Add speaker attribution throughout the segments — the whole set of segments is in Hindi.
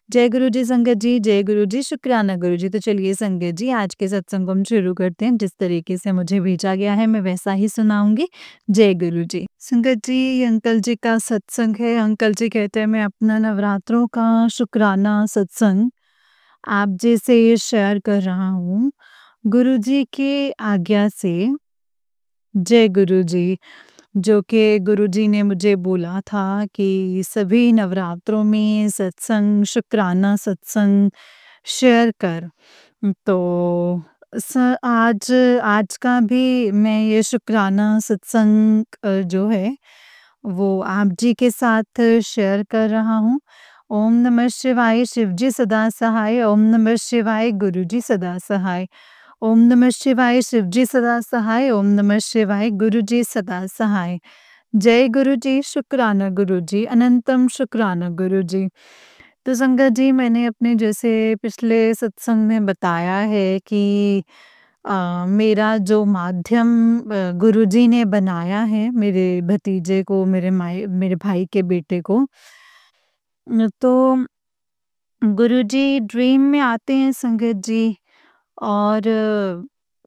Speaker 1: जय गुरु जी संगत जी, जय गुरु जी, शुक्राना गुरु जी। तो चलिए संगत जी आज के सत्संग को हम शुरू करते हैं। जिस तरीके से मुझे भेजा गया है मैं वैसा ही सुनाऊंगी। जय गुरु जी। संगत जी ये अंकल जी का सत्संग है। अंकल जी कहते हैं मैं अपना नवरात्रों का शुक्राना सत्संग आप जी से शेयर कर रहा हूँ। गुरु जी की आज्ञा से। जय गुरु जी। जो कि गुरुजी ने मुझे बोला था कि सभी नवरात्रों में सत्संग, शुक्राना सत्संग शेयर कर। तो आज आज का भी मैं ये शुक्राना सत्संग जो है वो आप जी के साथ शेयर कर रहा हूँ। ओम नमः शिवाय, शिव जी सदा सहाय। ओम नमः शिवाय, गुरु जी सदा सहाय। ओम नमः शिवाय, शिव जी सदा सहाय। ओम नमः शिवाय, गुरु जी सदा सहाय। जय गुरु जी, शुक्राना गुरु जी, अनंतम शुक्राना गुरु जी। तो संगत जी मैंने अपने जैसे पिछले सत्संग में बताया है कि मेरा जो माध्यम गुरुजी ने बनाया है मेरे भतीजे को, मेरे भाई के बेटे को। तो गुरुजी ड्रीम में आते हैं संगत जी, और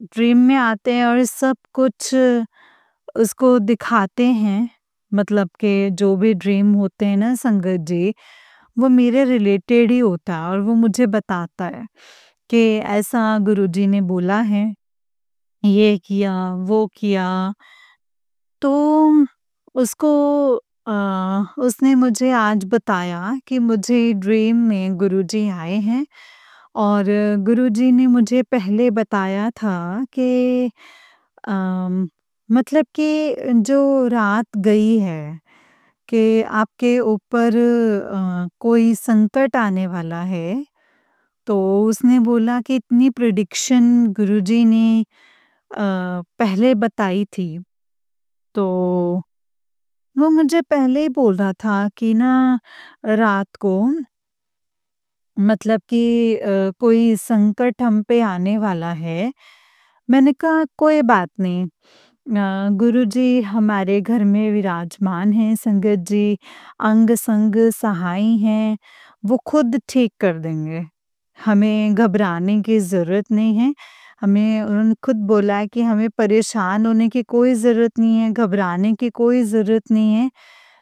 Speaker 1: ड्रीम में आते हैं और सब कुछ उसको दिखाते हैं। मतलब कि जो भी ड्रीम होते हैं ना संगत जी, वो मेरे रिलेटेड ही होता है और वो मुझे बताता है कि ऐसा गुरुजी ने बोला है, ये किया, वो किया। तो उसको उसने मुझे आज बताया कि मुझे ड्रीम में गुरुजी आए हैं और गुरुजी ने मुझे पहले बताया था कि अम, मतलब कि जो रात गई है कि आपके ऊपर कोई संकट आने वाला है। तो उसने बोला कि इतनी प्रेडिक्शन गुरुजी ने पहले बताई थी। तो वो मुझे पहले ही बोल रहा था कि ना रात को मतलब कि कोई संकट हम पे आने वाला है। मैंने कहा कोई बात नहीं। गुरुजी हमारे घर में विराजमान हैं, संगत जी अंग-संग सहाई हैं, वो खुद ठीक कर देंगे। हमें घबराने की ज़रूरत नहीं है। हमें उन्होंने खुद बोला है कि हमें परेशान होने की कोई ज़रूरत नहीं है, घबराने की कोई ज़रूरत नहीं है।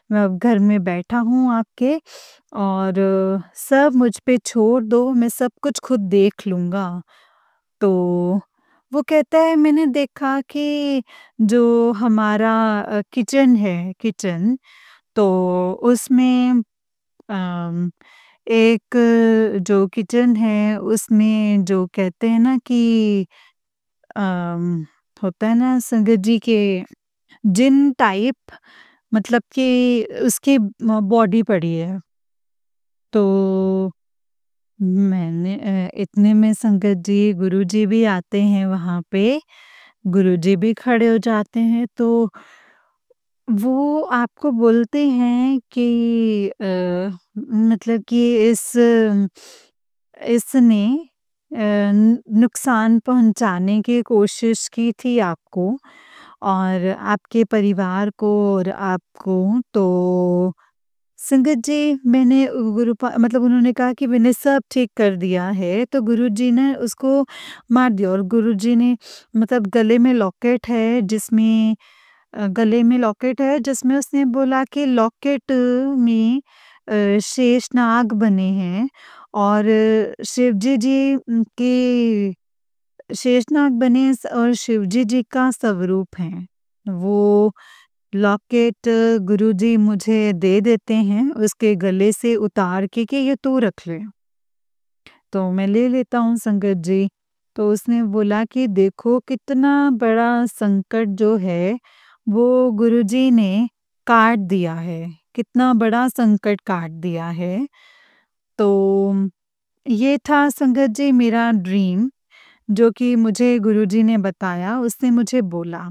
Speaker 1: मैं अब घर में बैठा हूँ आपके और सब मुझ पे छोड़ दो, मैं सब कुछ खुद देख लूँगा। तो वो कहता है मैंने देखा कि जो हमारा किचन है किचन, तो उसमें अम, एक जो किचन है उसमें जो कहते हैं ना कि अम, होता है ना संगत जी के जिन टाइप, मतलब कि उसकी बॉडी पड़ी है। तो मैंने इतने में संगत जी गुरुजी भी आते हैं वहाँ पे, गुरुजी भी खड़े हो जाते हैं। तो वो आपको बोलते हैं कि मतलब कि इसने नुकसान पहुँचाने की कोशिश की थी आपको और आपके परिवार को और आपको। तो संगत जी मैंने मतलब उन्होंने कहा कि मैंने सब ठीक कर दिया है, तो गुरुजी ने उसको मार दिया और गुरुजी ने मतलब गले में लॉकेट है जिसमें उसने बोला कि लॉकेट में शेषनाग बने हैं और शिवजी जी के शेषनाग बने और शिवजी जी का स्वरूप है। वो लॉकेट गुरुजी मुझे दे देते हैं उसके गले से उतार के कि ये तू रख ले। तो मैं ले लेता हूँ संगत जी। तो उसने बोला कि देखो कितना बड़ा संकट जो है वो गुरुजी ने काट दिया है, कितना बड़ा संकट काट दिया है। तो ये था संगत जी मेरा ड्रीम जो कि मुझे गुरुजी ने बताया, उसने मुझे बोला।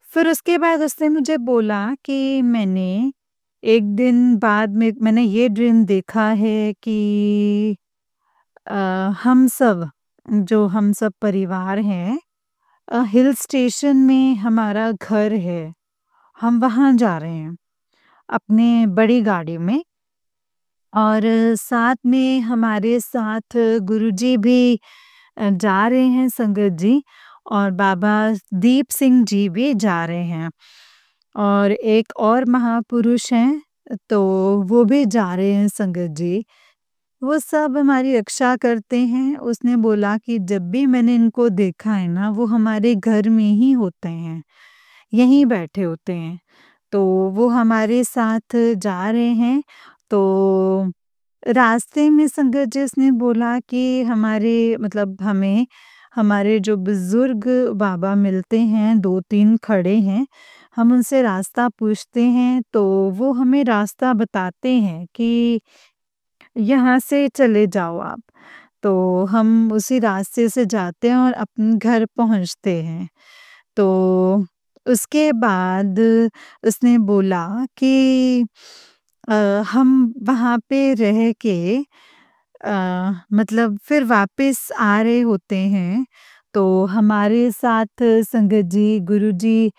Speaker 1: फिर उसके बाद उसने मुझे बोला कि मैंने एक दिन बाद में मैंने ये ड्रीम देखा है कि अ, हम सब परिवार हैं, हिल स्टेशन में हमारा घर है, हम वहाँ जा रहे हैं अपने बड़ी गाड़ी में। और साथ में हमारे साथ गुरुजी भी जा रहे हैं संगत जी, और बाबा दीप सिंह जी भी जा रहे हैं, और एक और महापुरुष हैं, तो वो भी जा रहे हैं संगत जी। वो सब हमारी रक्षा करते हैं। उसने बोला कि जब भी मैंने इनको देखा है ना, वो हमारे घर में ही होते हैं, यहीं बैठे होते हैं। तो वो हमारे साथ जा रहे हैं। तो रास्ते में संगत जी उसने बोला कि हमारे मतलब हमें हमारे जो बुजुर्ग बाबा मिलते हैं, 2-3 खड़े हैं, हम उनसे रास्ता पूछते हैं तो वो हमें रास्ता बताते हैं कि यहाँ से चले जाओ आप। तो हम उसी रास्ते से जाते हैं और अपने घर पहुँचते हैं। तो उसके बाद उसने बोला कि हम वहाँ पे रह के मतलब फिर वापस आ रहे होते हैं, तो हमारे साथ संगत जी, गुरुजी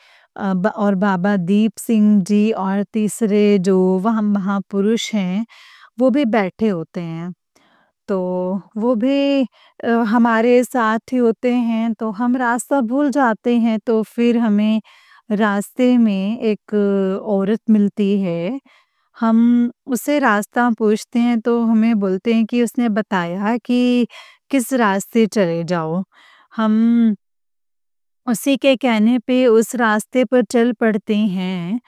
Speaker 1: और बाबा दीप सिंह जी और तीसरे जो वहाँ महापुरुष हैं, वो भी बैठे होते हैं। तो वो भी हमारे साथ ही होते हैं, तो हम रास्ता भूल जाते हैं, तो फिर हमें रास्ते में एक औरत मिलती है। हम उससे रास्ता पूछते हैं तो हमें बोलते हैं कि उसने बताया कि किस रास्ते चले जाओ। हम उसी के कहने पे उस रास्ते पर चल पड़ते हैं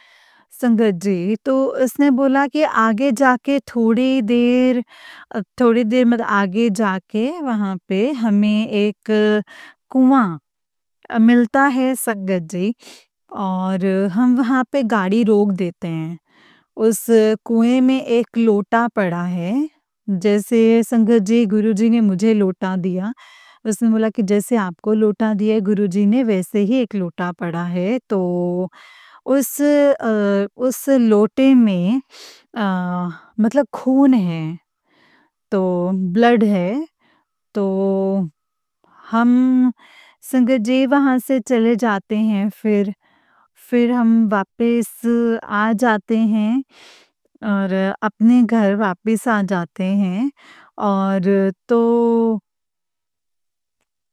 Speaker 1: संगत जी। तो उसने बोला कि आगे जाके थोड़ी देर मतलब आगे जाके वहाँ पे हमें एक कुआँ मिलता है संगत जी, और हम वहाँ पे गाड़ी रोक देते हैं। उस कुएँ में एक लोटा पड़ा है, जैसे संगत जी गुरुजी ने मुझे लोटा दिया, उसने बोला कि जैसे आपको लोटा दिया है गुरुजी ने, वैसे ही एक लोटा पड़ा है। तो उस लोटे में मतलब खून है, तो ब्लड है। तो हम संगत जी वहाँ से चले जाते हैं, फिर हम वापस आ जाते हैं और अपने घर वापस आ जाते हैं, और तो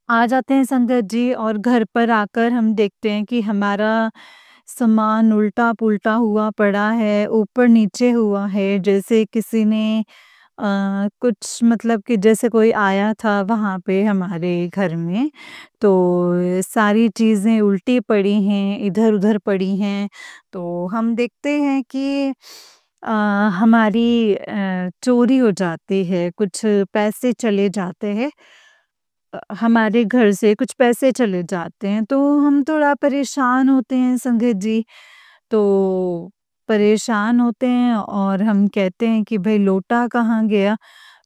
Speaker 1: आ जाते हैं संगत जी, और घर पर आकर हम देखते हैं कि हमारा सामान उल्टा-पुल्टा हुआ पड़ा है, ऊपर-नीचे हुआ है, जैसे किसी ने कुछ मतलब कि जैसे कोई आया था वहाँ पे हमारे घर में, तो सारी चीज़ें उल्टी पड़ी हैं, इधर-उधर पड़ी हैं। तो हम देखते हैं कि अ, हमारी चोरी हो जाती है, कुछ पैसे चले जाते हैं। हमारे घर से कुछ पैसे चले जाते हैं, तो हम थोड़ा परेशान होते हैं संगत जी। तो परेशान होते हैं और हम कहते हैं कि भई लोटा कहाँ गया?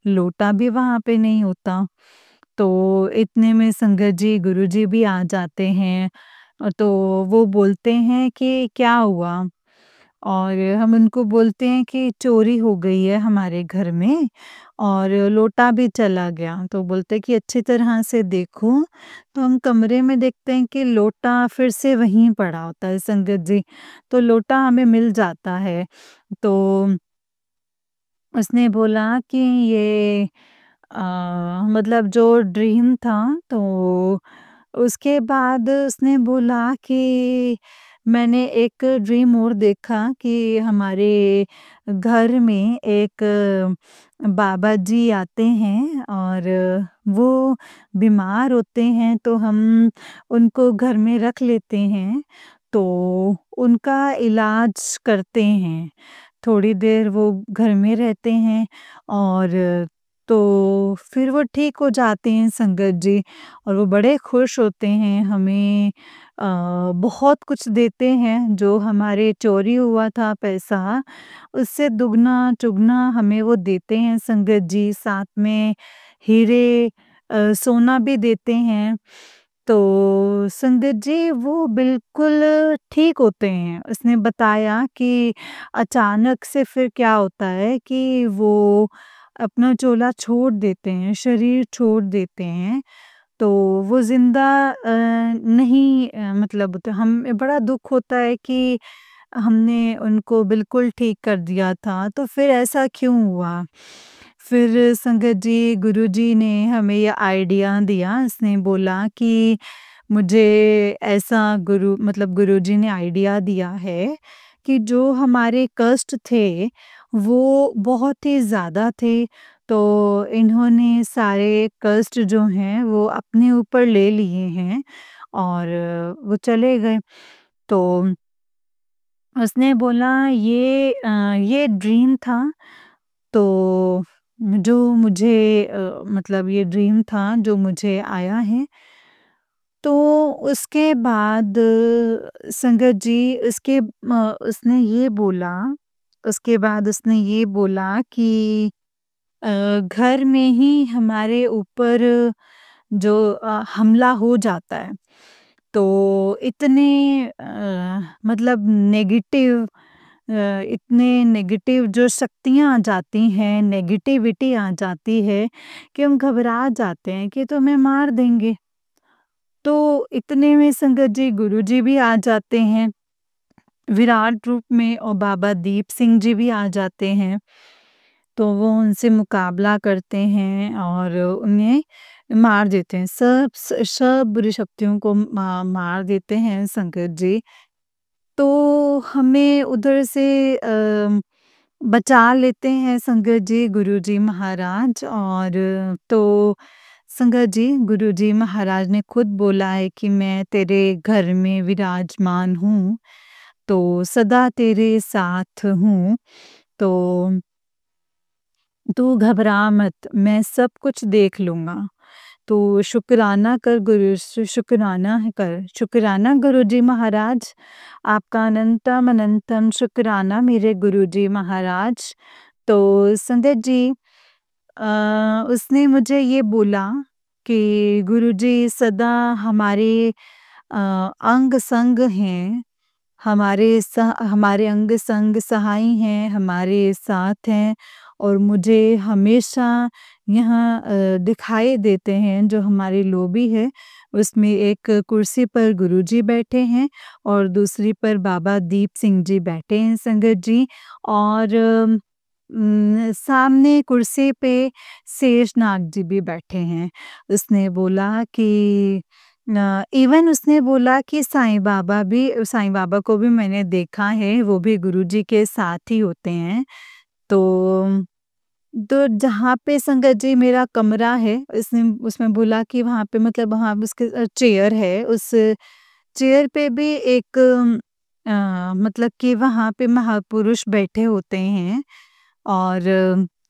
Speaker 1: लोटा भी वहाँ पे नहीं होता। तो इतने में संगत जी, गुरुजी भी आ जाते हैं। तो वो बोलते हैं कि क्या हुआ? और हम उनको बोलते हैं कि चोरी हो गई है हमारे घर में और लोटा भी चला गया। तो बोलते हैं कि अच्छी तरह से देखो, तो हम कमरे में देखते हैं कि लोटा फिर से वहीं पड़ा होता है संगत जी। तो लोटा हमें मिल जाता है। तो उसने बोला कि ये अ, मतलब जो ड्रीम था, तो उसके बाद उसने बोला कि मैंने एक ड्रीम और देखा कि हमारे घर में एक बाबा जी आते हैं और वो बीमार होते हैं, तो हम उनको घर में रख लेते हैं, तो उनका इलाज करते हैं। थोड़ी देर वो घर में रहते हैं और तो फिर वो ठीक हो जाते हैं संगत जी, और वो बड़े खुश होते हैं, हमें बहुत कुछ देते हैं, जो हमारे चोरी हुआ था पैसा, उससे दुगना-चुगना हमें वो देते हैं संगत जी, साथ में हीरे सोना भी देते हैं। तो संगत जी वो बिल्कुल ठीक होते हैं। उसने बताया कि अचानक से फिर क्या होता है कि वो अपना चोला छोड़ देते हैं, शरीर छोड़ देते हैं, तो वो ज़िंदा नहीं मतलब तो हमें बड़ा दुःख होता है कि हमने उनको बिल्कुल ठीक कर दिया था, तो फिर ऐसा क्यों हुआ? फिर संगत जी गुरुजी ने हमें ये आइडिया दिया, उसने बोला कि मुझे ऐसा गुरुजी ने आइडिया दिया है कि जो हमारे कष्ट थे, वो बहुत ही ज़्यादा थे, तो इन्होंने सारे कष्ट जो हैं वो अपने ऊपर ले लिए हैं और वो चले गए। तो उसने बोला ये ड्रीम था, तो जो मुझे मतलब ये ड्रीम था जो मुझे आया है। तो उसके बाद संगत जी उसके बाद उसने ये बोला कि घर में ही हमारे ऊपर जो हमला हो जाता है, तो मतलब इतने नेगेटिव जो शक्तियाँ आ जाती हैं, नेगेटिविटी आ जाती है कि हम घबरा जाते हैं कि तुम्हें मार देंगे। तो इतने में संगत जी गुरुजी भी आ जाते हैं विराट रूप में और बाबा दीप सिंह जी भी आ जाते हैं। तो वो उनसे मुकाबला करते हैं और उन्हें मार देते हैं। सब बुरी शक्तियों को मार देते हैं संकट जी। तो हमें उधर से बचा लेते हैं संगत जी गुरुजी महाराज। और तो संगत जी गुरुजी महाराज ने खुद बोला है कि मैं तेरे घर में विराजमान हूँ, तो सदा तेरे साथ हूँ, तो तू घबरा मत, मैं सब कुछ देख लूँगा। तो शुक्राना कर शुक्राना कर, शुक्राना गुरुजी महाराज, आपका अनंतम अनंतम शुक्राना मेरे गुरुजी महाराज। तो संगत जी उसने मुझे ये बोला कि गुरुजी सदा हमारे अंग संग हैं, हमारे अंग संग सहाई हैं, हमारे साथ हैं और मुझे हमेशा यहाँ दिखाई देते हैं। जो हमारी लॉबी है उसमें एक कुर्सी पर गुरुजी बैठे हैं और दूसरी पर बाबा दीप सिंह जी बैठे हैं संगत जी। और सामने कुर्सी पे शेषनाग जी भी बैठे हैं। उसने बोला कि इवन उसने बोला कि साईं बाबा को भी मैंने देखा है, वो भी गुरुजी के साथ ही होते हैं। तो जहाँ पे संगत जी मेरा कमरा है, उसमें बोला कि वहाँ पे मतलब वहाँ उसके चेयर है, उस चेयर पे भी एक मतलब कि वहाँ पे महापुरुष बैठे होते हैं और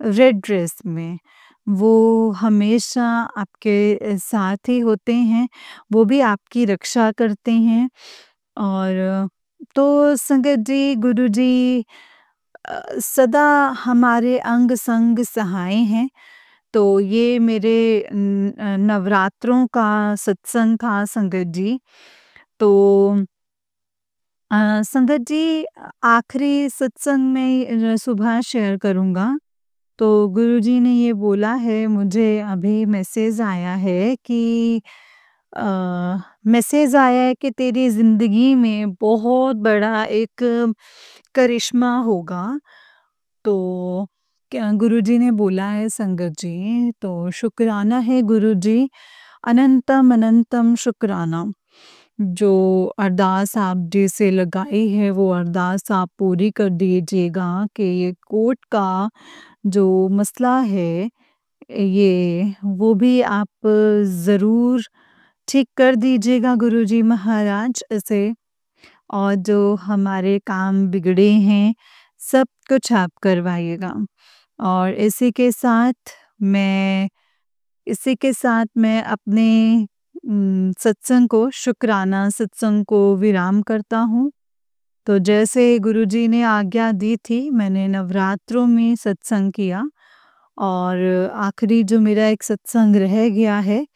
Speaker 1: रेड ड्रेस में। वो हमेशा आपके साथ ही होते हैं, वो भी आपकी रक्षा करते हैं। और तो संगत जी गुरुजी सदा हमारे अंग संग सहाय हैं। तो ये मेरे नवरात्रों का सत्संग था संगत जी। तो संगत जी आखिरी सत्संग में सुबह शेयर करूँगा। तो गुरुजी ने ये बोला है, मुझे अभी मैसेज आया है कि अ, मैसेज आया है कि तेरी ज़िंदगी में बहुत बड़ा एक करिश्मा होगा। तो क्या गुरुजी ने बोला है संगत जी, तो शुक्राना है गुरुजी, अनंतम अनंतम शुक्राना। जो अरदास आप जी से लगाई है वो अरदास आप पूरी कर दीजिएगा कि ये कोर्ट का जो मसला है, ये वो भी आप ज़रूर ठीक कर दीजिएगा गुरुजी महाराज इसे। और जो हमारे काम बिगड़े हैं, सब कुछ आप करवाइएगा। और इसी के साथ मैं अपने शुक्राना सत्संग को विराम करता हूँ। तो जैसे गुरुजी ने आज्ञा दी थी, मैंने नवरात्रों में सत्संग किया और आखिरी जो मेरा एक सत्संग रह गया है,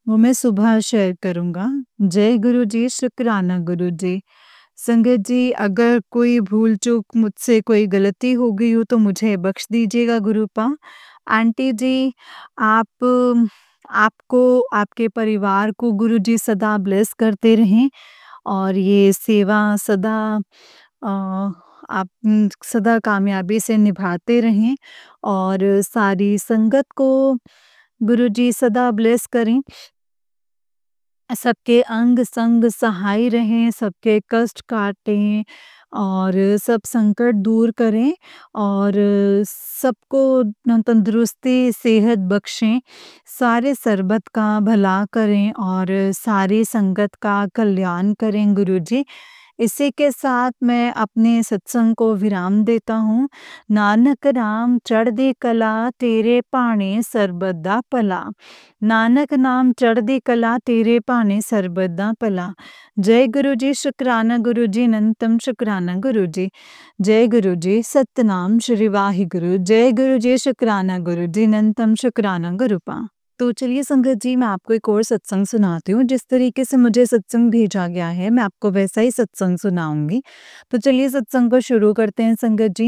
Speaker 1: वो मैं सुबह शेयर करूँगा। जय गुरुजी, शुक्राना गुरुजी। संगत जी अगर कोई भूल-चूक मुझसे कोई गलती हो गई हो तो मुझे बख्श दीजिएगा गुरुपा। आंटी जी आप आपको, आपके परिवार को गुरुजी सदा ब्लेस करते रहें और ये सेवा सदा अ, आप सदा कामयाबी से निभाते रहें और सारी संगत को गुरुजी सदा ब्लेस करें। सबके अंग संग सहाय रहें, सबके कष्ट काटें और सब संकट दूर करें और सबको तंदुरुस्ती, सेहत बख्शें, सारे सरबत का भला करें और सारी संगत का कल्याण करें गुरुजी। इसी के साथ मैं अपने सत्संग को विराम देता हूँ। नानक नाम चढ़दी कला तेरे भाਣੇ ਸਰਬਤ ਦਾ ਭਲਾ। नानक नाम चढ़दी कला तेरे भाਣੇ ਸਰਬਤ ਦਾ ਭਲਾ। जय गुरु जी, शुकराना गुरु जी, अनंतम शुकराना गुरु जी। जय गुरु जी, सतनाम श्री वाहिगुरु। जय गुरु जी, शुकराना गुरु जी, अनंतम शुकराना गुरु पा। तो चलिए संगत जी, मैं आपको एक और सत्संग सुनाती हूँ। जिस तरीके से मुझे सत्संग भेजा गया है, मैं आपको वैसा ही सत्संग सुनाऊंगी। तो चलिए सत्संग को शुरू करते हैं संगत जी।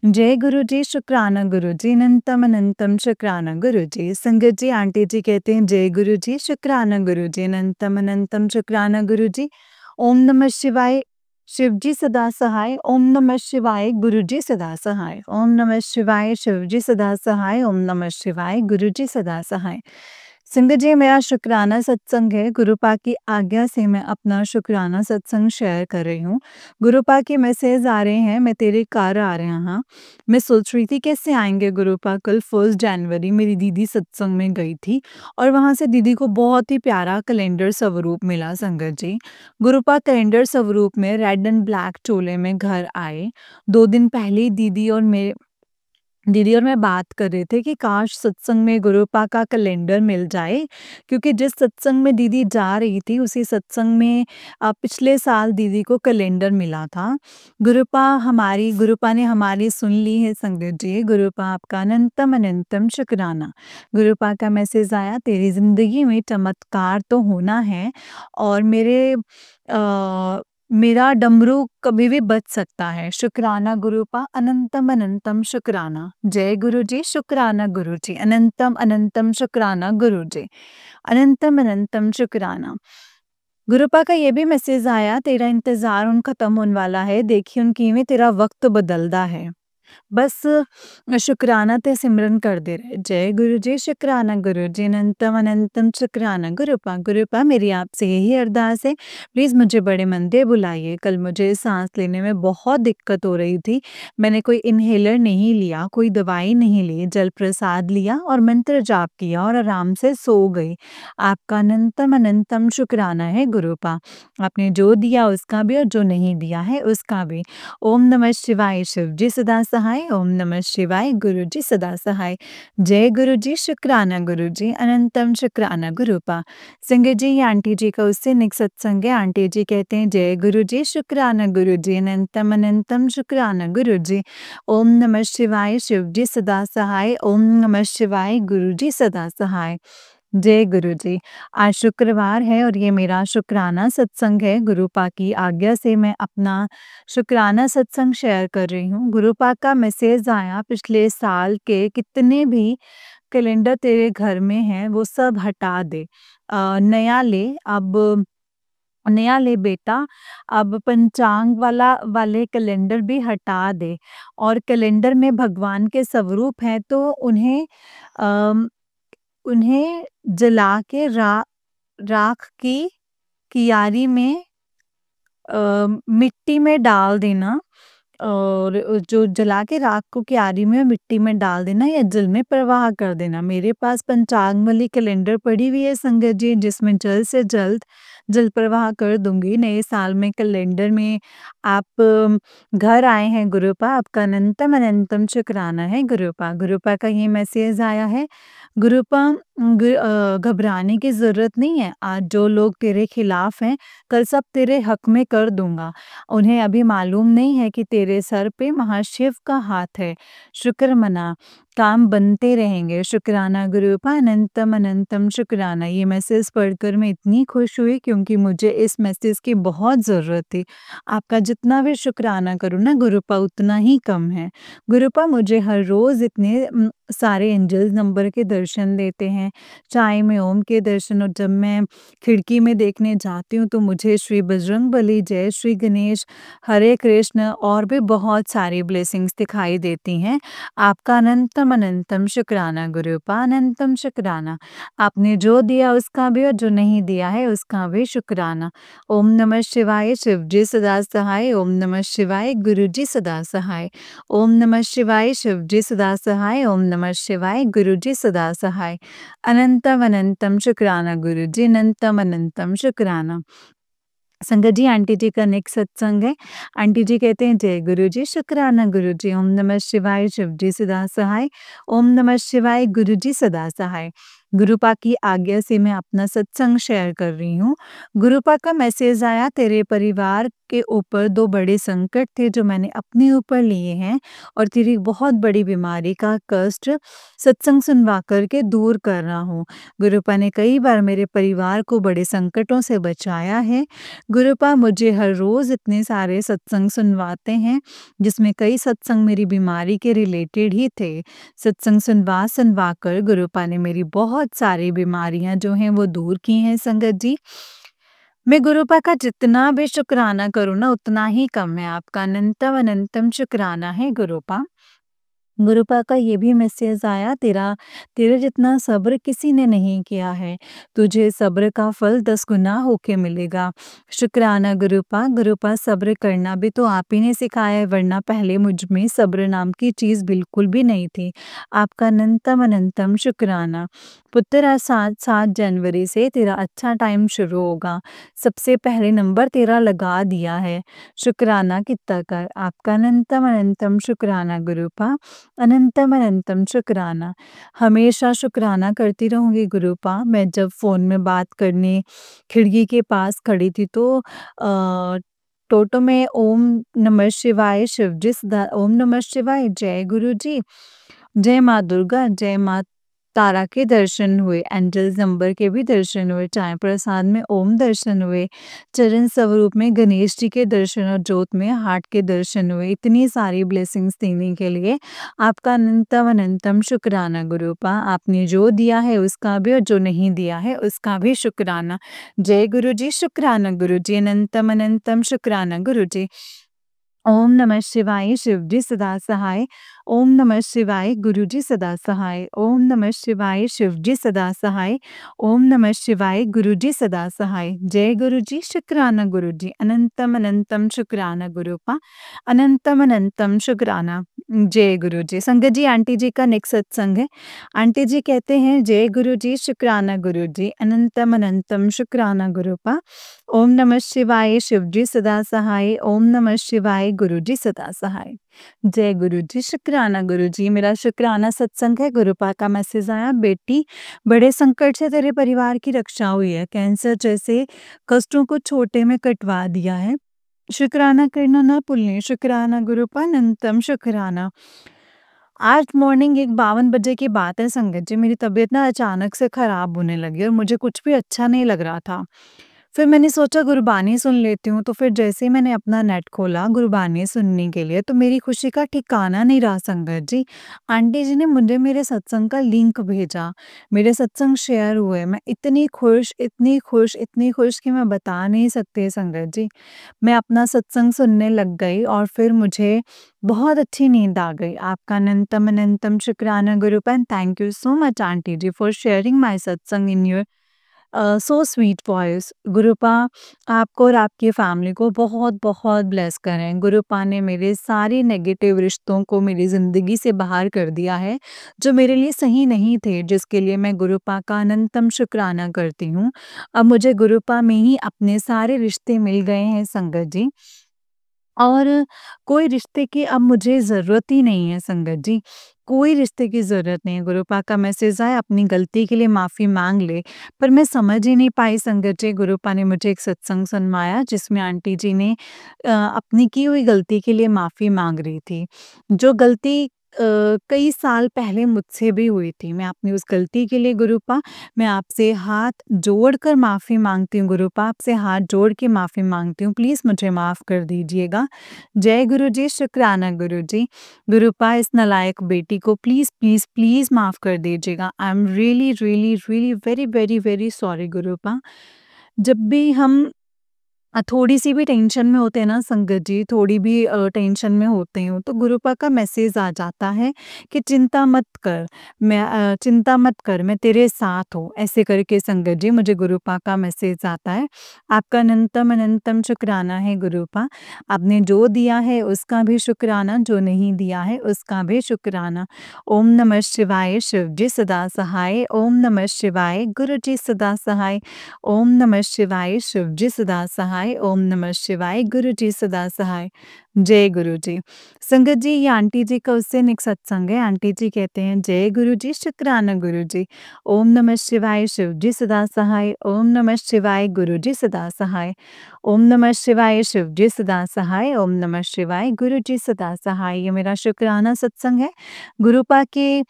Speaker 1: जय गुरु जी, शुकराना गुरु जी, अनंतम अनंतम शुकराना गुरु जी। संगत जी, आंटी जी कहते हैं जय गुरु जी, शुकराना गुरु जी, अनंतम अनंतम शुकराना गुरु जी। ओम नमः शिवाय, शिव जी सदा सहाय। ओम नमः शिवाय, गुरु जी सदा सहाय। ओम नमः शिवाय, शिव जी सदा सहाय। ओम नमः शिवाय, गुरु जी सदा सहाय। संगत जी, मेरा शुकराना सत्संग है। गुरुपा की आज्ञा से मैं अपना शुकराना सत्संग शेयर कर रही हूँ। गुरुपा के मैसेज आ रहे हैं, मैं तेरे घर आ रहे हैं। हाँ, मैं सोच रही थी कैसे आएंगे गुरुपा। कल 1 जनवरी मेरी दीदी सत्संग में गई थी और वहाँ से दीदी को बहुत ही प्यारा कैलेंडर स्वरूप मिला संगत जी। गुरुपा कैलेंडर स्वरूप में रेड एंड ब्लैक चोले में घर आए। 2 दिन पहले ही दीदी और मैं बात कर रहे थे कि काश सत्संग में गुरुपा का कैलेंडर मिल जाए, क्योंकि जिस सत्संग में दीदी जा रही थी उसी सत्संग में पिछले साल दीदी को कैलेंडर मिला था। गुरुपा ने हमारी सुन ली है संगत जी। गुरुपा आपका अनंतम अनंतम शुक्राना। गुरुपा का मैसेज आया, तेरी जिंदगी में चमत्कार तो होना है और मेरा डमरू कभी भी बच सकता है। शुक्राना गुरुपा, अनंतम अनंतम शुक्राना। जय गुरु जी, शुक्राना गुरु जी, अनंतम अनंतम शुक्राना गुरु जी, अनंतम अनंतम शुक्राना। गुरुपा का ये भी मैसेज आया, तेरा इंतजार उन खत्म होने वाला है, देखी उन किवें तेरा वक्त बदलदा है। बस शुकराना ते सिमरन करते रहे। जय गुरु जी, शुकराना गुरु जी, अनंतम अनंतम शुकराना गुरुपा। गुरुपा, मेरी आपसे यही अरदास है, प्लीज़ मुझे बड़े मंदिर बुलाइए। कल मुझे सांस लेने में बहुत दिक्कत हो रही थी। मैंने कोई इन्हेलर नहीं लिया, कोई दवाई नहीं ली, जल प्रसाद लिया और मंत्र जाप किया और आराम से सो गई। आपका अनंतम अनंतम शुकराना है गुरुपा। आपने जो दिया उसका भी और जो नहीं दिया है उसका भी। ओम नमः शिवाय, शिव जी सदा सहाय। ओम नमः शिवाय, गुरु जी सदा सहाय। जय गुरु जी, शुक्राना गुरु जी, अनंतम शुक्राना गुरुपा। संगत जी, ये आंटी जी का उससे नेक्स्ट सत्संग है। आंटी जी कहते हैं जय गुरु जी, शुक्राना गुरु जी, अनंतम अनंतम शुक्राना गुरु जी। ओम नमः शिवाय, शिव जी सदा सहाय। ओम नमः शिवाय, गुरु जी सदा सहाय। जय गुरु जी। आज शुक्रवार है और ये मेरा शुक्राना सत्संग है। गुरुपा की आज्ञा से मैं अपना शुक्राना सत्संग शेयर कर रही हूँ। गुरुपा का मैसेज आया, पिछले साल के कितने भी कैलेंडर तेरे घर में हैं वो सब हटा दे। नया ले बेटा, अब पंचांग वाले कैलेंडर भी हटा दे और कैलेंडर में भगवान के स्वरूप हैं तो अम, उन्हें जला के राख की कियारी में मिट्टी में डाल देना और जो जला के राख को क्यारी में मिट्टी में डाल देना या जल में प्रवाह कर देना। मेरे पास पंचांग वाली कैलेंडर पड़ी हुई है संगत जी, जिसमें जल्द से जल्द जल प्रवाह कर दूंगी। नए साल में कैलेंडर में आप घर आए हैं गुरुपा, आपका अनंतम अनंतम शुक्राना है गुरुपा। गुरुपा का ये मैसेज आया है, गुरुपा घबराने की ज़रूरत नहीं है। आज जो लोग तेरे खिलाफ हैं, कल सब तेरे हक में कर दूंगा। उन्हें अभी मालूम नहीं है कि तेरे सर पे महाशिव का हाथ है। शुक्र मना, काम बनते रहेंगे। शुक्राना गुरूपा, अनंतम अनंतम शुक्राना। ये मैसेज पढ़कर मैं इतनी खुश हुई क्योंकि मुझे इस मैसेज की बहुत ज़रूरत थी। आपका जितना भी शुक्राना करूँ ना गुरूपा उतना ही कम है। गुरूपा मुझे हर रोज़ इतने सारे एंजल्स नंबर के दर्शन देते हैं। चाहे मैं ओम के दर्शन और जब मैं खिड़की में देखने जाती हूँ तो मुझे श्री बजरंगबली, जय श्री गणेश, हरे कृष्ण और भी बहुत सारी ब्लेसिंग्स दिखाई देती हैं। आपका अनंतम अनंतम शुक्राना गुरूपा, अनंतम शुक्राना। आपने जो दिया उसका भी और जो नहीं दिया है उसका भी शुक्राना। ओम नमः शिवाय, शिव जी सदा सहाय। ओम नमः शिवाय, गुरु जी सदा सहाय। ओम नमः शिवाय, शिव जी सदा सहाय। ओम नमः शिवाय, गुरु जी सदा सहाय। अनंतम अनंतम शुक्राना गुरु जी, अनंतम अनंतम शुक्राना। संगत जी, आंटी जी का नेक्स्ट सत्संग है। आंटी जी कहते हैं, जय गुरु जी, शुक्राना गुरु जी। ओम नमः शिवाय, शिव जी सदा सहाय। ओम नमः शिवाय, गुरु जी सदा सहाय। गुरुपा की आज्ञा से मैं अपना सत्संग शेयर कर रही हूँ। गुरुपा का मैसेज आया, तेरे परिवार के ऊपर 2 बड़े संकट थे जो मैंने अपने ऊपर लिए हैं और तेरी बहुत बड़ी बीमारी का कष्ट सत्संग सुनवा कर के दूर कर रहा हूँ। गुरुपा ने कई बार मेरे परिवार को बड़े संकटों से बचाया है। गुरुपा मुझे हर रोज़ इतने सारे सत्संग सुनवाते हैं, जिसमें कई सत्संग मेरी बीमारी के रिलेटेड ही थे। सत्संग सुनवा कर गुरुपा ने मेरी बहुत सारी बीमारियाँ जो हैं वो दूर की हैं संगत जी। मैं गुरुपा का जितना भी शुक्राना करूँ ना उतना ही कम है। आपका अनंतम अनंतम शुक्राना है गुरुपा। गुरुपा का ये भी मैसेज आया, तेरे जितना सब्र किसी ने नहीं किया है, तुझे सब्र का फल 10 गुना होके मिलेगा। शुक्राना गुरुपा। गुरुपा सब्र करना भी तो आप ही ने सिखाया है, वरना पहले मुझ में सब्र नाम की चीज़ बिल्कुल भी नहीं थी। आपका अनंतम अनंतम शुक्राना। पुत्र आज 7 जनवरी से तेरा अच्छा टाइम शुरू होगा। सबसे पहले नंबर तेरा लगा दिया है। शुक्राना कितना कर। आपका अनंतम अनंतम शुक्राना गुरुपा, अनंतम अनंतम शुक्राना। हमेशा शुक्राना करती रहूँगी गुरुपा। मैं जब फ़ोन में बात करने खिड़की के पास खड़ी थी तो टोटो में ओम नमः शिवाय, शिव जी सदा ओम नमः शिवाय, जय गुरु जी, जय माँ दुर्गा, जय माँ तारा के दर्शन हुए, एंजल्स नंबर के भी दर्शन हुए, चाय प्रसाद में ओम दर्शन हुए, चरण स्वरूप में गणेश जी के दर्शन और ज्योत में हार्ट के दर्शन हुए। इतनी सारी ब्लेसिंग्स देने के लिए आपका अनंतम अनंतम शुक्राना गुरुपा। आपने जो दिया है उसका भी और जो नहीं दिया है उसका भी शुक्राना। जय गुरु जी, शुक्राना गुरु जी, अनंतम अनंतम शुक्राना गुरु जी। ओम नमः शिवाय, शिव जी सदा सहाय। ओम नमः शिवाय, गुरु जी सदा सहाय। ओम नमः शिवाय, शिव जी सदा सहाय। ओम नमः शिवाय, गुरु जी सदा सहाय। जय गुरु जी, शुक्राना गुरु जी, अनंतम अनंतम शुक्राना गुरुपा, अनंतम अनंतम शुक्राना। जय गुरु जी। संगत जी, आंटी जी का नेक्स्ट सत्संग है। आंटी जी कहते हैं, जय गुरु जी, शुक्राना गुरु जी, अनंतम अनंतम शुक्राना गुरुपा। ओम नमः शिवाय, शिव जी सदा सहाय। ओम नमः शिवाय, गुरु जी सदा सहाय। जय गुरु जी, शुक्राना गुरु जी। मेरा शुक्राना सत्संग है। गुरुपा का मैसेज आया, बेटी बड़े संकट से तेरे परिवार की रक्षा हुई है। कैंसर जैसे कष्टों को छोटे में कटवा दिया है। शुक्राना करना ना भूलें। शुक्राना गुरुपा, अनंतम शुक्राना। आज मॉर्निंग 1:52 बजे की बात है संगत जी, मेरी तबीयत ना अचानक से खराब होने लगी और मुझे कुछ भी अच्छा नहीं लग रहा था। फिर मैंने सोचा गुरबानी सुन लेती हूँ, तो फिर जैसे ही मैंने अपना नेट खोला गुरबानी सुनने के लिए, तो मेरी खुशी का ठिकाना नहीं रहा संगत जी। आंटी जी ने मुझे मेरे सत्संग का लिंक भेजा, मेरे सत्संग शेयर हुए। मैं इतनी खुश, इतनी खुश, इतनी खुश कि मैं बता नहीं सकती संगत जी। मैं अपना सत्संग सुनने लग गई और फिर मुझे बहुत अच्छी नींद आ गई। आपका अनंतम अनंतम शुक्राना गुरुपन। Thank you so much aunty ji for sharing my satsang in your so sweet voice. गुरुपा आपको और आपकी फैमिली को बहुत-बहुत ब्लेस करें। गुरुपा ने मेरे सारे नेगेटिव रिश्तों को मेरी ज़िंदगी से बाहर कर दिया है, जो मेरे लिए सही नहीं थे, जिसके लिए मैं गुरुपा का अनंतम शुक्राना करती हूँ। अब मुझे गुरुपा में ही अपने सारे रिश्ते मिल गए हैं संगत जी। और कोई रिश्ते की अब मुझे ज़रूरत ही नहीं है संगत जी, कोई रिश्ते की ज़रूरत नहीं है। गुरुपा का मैसेज आया, अपनी गलती के लिए माफ़ी माँग ले, पर मैं समझ ही नहीं पाई संगत जी। गुरुपा ने मुझे एक सत्संग सुनवाया जिसमें आंटी जी ने अपनी की हुई गलती के लिए माफ़ी माँग रही थी। जो गलती कई साल पहले मुझसे भी हुई थी। मैं अपनी उस गलती के लिए गुरुपा मैं आपसे हाथ जोड़कर माफ़ी माँगती हूँ गुरुपा, आपसे हाथ जोड़ के माफ़ी माँगती हूँ। प्लीज़ मुझे माफ़ कर दीजिएगा। जय गुरुजी, शुक्राना गुरुजी। गुरुपा इस नालायक बेटी को प्लीज़, प्लीज़, प्लीज़ माफ़ कर दीजिएगा। I am really, really, really very, very, very sorry गुरुपा। जब भी हम थोड़ी-सी भी टेंशन में होते हैं ना संगत जी, थोड़ी भी टेंशन में होते हो तो गुरुपा का मैसेज आ जाता है कि चिंता मत कर, चिंता मत कर, मैं तेरे साथ हूँ। ऐसे करके संगत जी मुझे गुरुपा का मैसेज आता है। आपका अनंतम अनंतम शुक्राना है गुरुपा। आपने जो दिया है उसका भी शुक्राना, जो नहीं दिया है उसका भी शुक्राना। ओम नमः शिवाय, शिव जी सदा सहाय। ओम नमः शिवाय, गुरु जी सदा सहाय। ओम नमः शिवाय, शिव जी सदा सहाय। ओम नमः शिवाय, गुरु जी सदा सहाय। जय गुरु जी। संगत जी, ये आंटी जी का उस दिन एक सत्संग है। आंटी जी कहते हैं, जय गुरु जी, शुक्राना गुरु जी। ओम नमः शिवाय, शिव जी सदा सहाय। ओम नमः शिवाय, गुरु जी सदा सहाय। ओम नमः शिवाय, शिव जी सदा सहाय। ओम नमः शिवाय, गुरु जी सदा सहाय। ये मेरा शुक्राना सत्संग है। गुरुपा के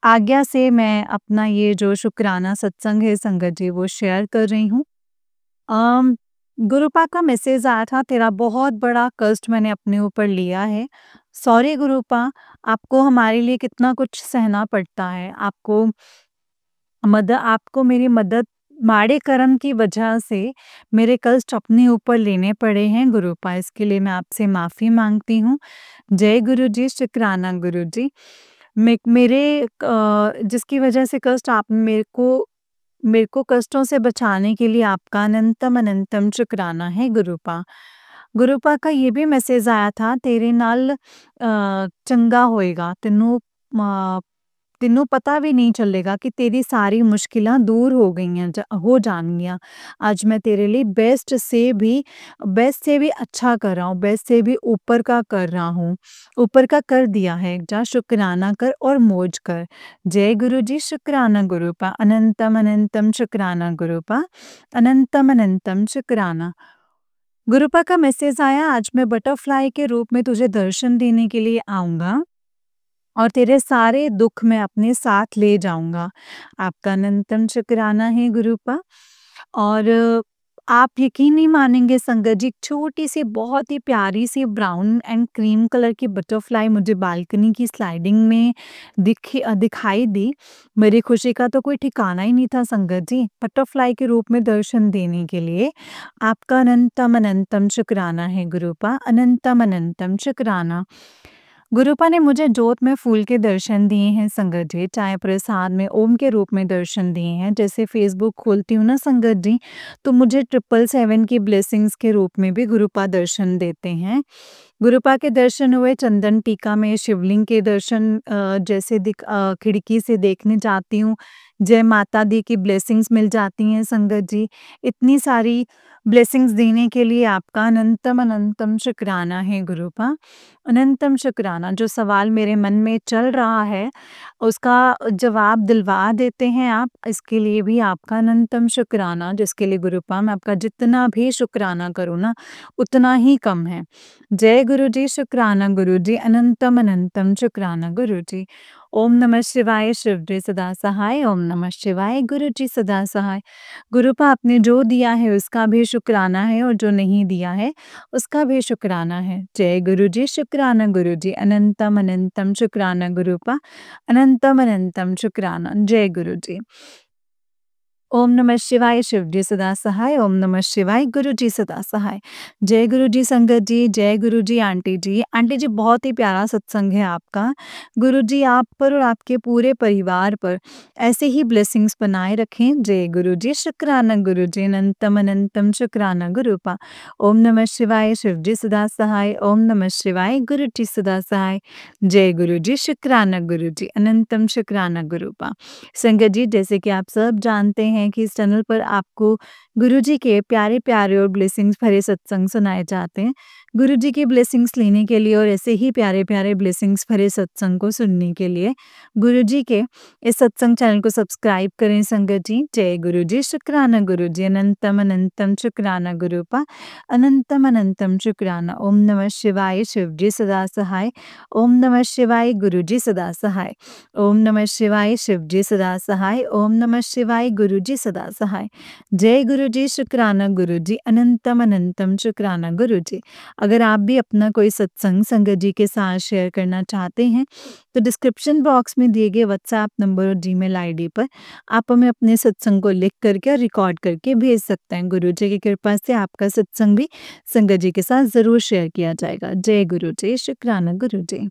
Speaker 1: आज्ञा से मैं अपना ये जो शुक्राना सत्संग है संगत जी वो शेयर कर रही हूँ। अम, गुरुपा का मैसेज आया था, तेरा बहुत बड़ा कष्ट मैंने अपने ऊपर लिया है। सॉरी गुरुपा, आपको हमारे लिए कितना कुछ सहना पड़ता है। आपको मेरी मदद माड़े कर्म की वजह से मेरे कष्ट अपने ऊपर लेने पड़े हैं गुरुपा, इसके लिए मैं आपसे माफ़ी माँगती हूँ। जय गुरु जी, शुक्राना गुरु जी। जिसकी वजह से कष्ट आप मेरे को कष्टों से बचाने के लिए आपका अनंतम अनंतम शुक्राना है गुरुपा। गुरुपा का ये भी मैसेज आया था, तेरे नाल चंगा होएगा, तेनू पता भी नहीं चलेगा कि तेरी सारी मुश्किलां दूर हो गईयां हो जाणगियां। आज मैं तेरे लिए बेस्ट से भी अच्छा कर रहा हूँ, बेस्ट से भी ऊपर का कर रहा हूँ, ऊपर का कर दिया है। जा शुक्राना कर और मौज कर। जय गुरु जी, शुक्राना गुरुपा। अनंतम अनंतम शुक्राना गुरुपा। अनंतम अनंतम शुक्राना। गुरुपा का मैसेज आया, आज मैं बटरफ्लाई के रूप में तुझे दर्शन देने के लिए आऊँगा और तेरे सारे दुःख मैं अपने साथ ले जाऊँगा। आपका अनंतम शुक्राना है गुरुपा। और आप यकीन नहीं मानेंगे संगत जी, छोटी-सी बहुत ही प्यारी-सी ब्राउन एंड क्रीम कलर की बटरफ्लाई मुझे बालकनी की स्लाइडिंग में दिखाई दी। मेरी खुशी का तो कोई ठिकाना ही नहीं था संगत जी, बटरफ्लाई के रूप में दर्शन देने के लिए। आपका अनंतम अनंतम शुक्राना है गुरुपा। अनंतम अनंतम शुक्राना। गुरुपा ने मुझे जोत में फूल के दर्शन दिए हैं संगत जी, चाहे प्रसाद में ओम के रूप में दर्शन दिए हैं। जैसे फेसबुक खोलती हूँ ना संगत जी, तो मुझे 777 की ब्लेसिंग्स के रूप में भी गुरुपा दर्शन देते हैं। गुरुपा के दर्शन हुए चंदन टीका में, शिवलिंग के दर्शन खिड़की से देखने जाती हूँ, जय माता दी की ब्लेसिंग्स मिल जाती हैं संगत जी। इतनी सारी ब्लेसिंग्स देने के लिए आपका अनंतम अनंतम शुक्राना है गुरुपा। अनंतम शुक्राना। जो सवाल मेरे मन में चल रहा है, उसका जवाब दिलवा देते हैं आप, इसके लिए भी आपका अनंतम शुक्राना, जिसके लिए गुरुपा मैं आपका जितना भी शुक्राना करूँ ना, उतना ही कम है। जय गुरु जी, शुक्राना गुरु जी। अनंतम अनंतम शुक्राना गुरु जी। ओम नमः शिवाय, शिव जी सदा सहाय। ओम नमः शिवाय, गुरु जी सदा सहाय। गुरुपा आपने जो दिया है उसका भी शुक्राना है और जो नहीं दिया है उसका भी शुक्राना है। जय गुरु जी, शुक्राना गुरु जी। अनंतम अनंतम शुक्राना गुरुपा। अनंतम अनंतम शुक्राना। जय गुरु जी। ओम नमः शिवाय, शिव जी सदा सहाय। ओम नमः शिवाय, गुरु जी सदा सहाय। जय गुरु जी संगत जी, जय गुरु जी आंटी जी। आंटी जी, बहुत ही प्यारा सत्संग है आपका। गुरु जी आप पर और आपके पूरे परिवार पर ऐसे ही ब्लेसिंग्स बनाए रखें। जय गुरु जी, शुक्राना गुरु जी। अनंतम अनंतम शुक्राना गुरुपा। ओम नमः शिवाय, शिव जी सदा सहाय। ओम नमः शिवाय, गुरु जी सदा सहाय। जय गुरु जी, शुक्राना गुरु जी। अनंतम शुक्राना गुरुपा। संगत जी, जैसे कि आप सब जानते हैं, हैं कि इस चैनल पर आपको गुरुजी के प्यारे-प्यारे और ब्लेसिंग्स भरे सत्संग सुनाए जाते हैं। गुरुजी की ब्लेसिंग्स लेने के लिए और ऐसे ही प्यारे-प्यारे ब्लेसिंग्स भरे सत्संग को सुनने के लिए गुरुजी के इस सत्संग चैनल को सब्सक्राइब करें संगत जी। जय गुरुजी, शुक्राना गुरुजी, अनंतम अनंतम शुक्राना गुरुपा, अनंतम अनंतम शुक्राना। ओम नमः शिवाय, शिवजी सदा सहाय। ओम नमः शिवाय, गुरुजी सदा सहाय। ओम नमः शिवाय, शिवजी सदा सहाय। ओम नमः शिवाय, गुरुजी सदा सहाय। जय गुरुजी, शुक्राना गुरुजी, अनंतम अनंतम शुक्राना गुरुजी। अगर आप भी अपना कोई सत्संग संगत जी के साथ शेयर करना चाहते हैं तो डिस्क्रिप्शन बॉक्स में दिए गए व्हाट्सएप नंबर और जीमेल आईडी पर आप हमें अपने सत्संग को लिख करके और रिकॉर्ड करके भेज सकते हैं। गुरुजी की कृपा से आपका सत्संग भी संगत जी के साथ ज़रूर शेयर किया जाएगा। जय गुरुजी, शुक्राना गुरुजी।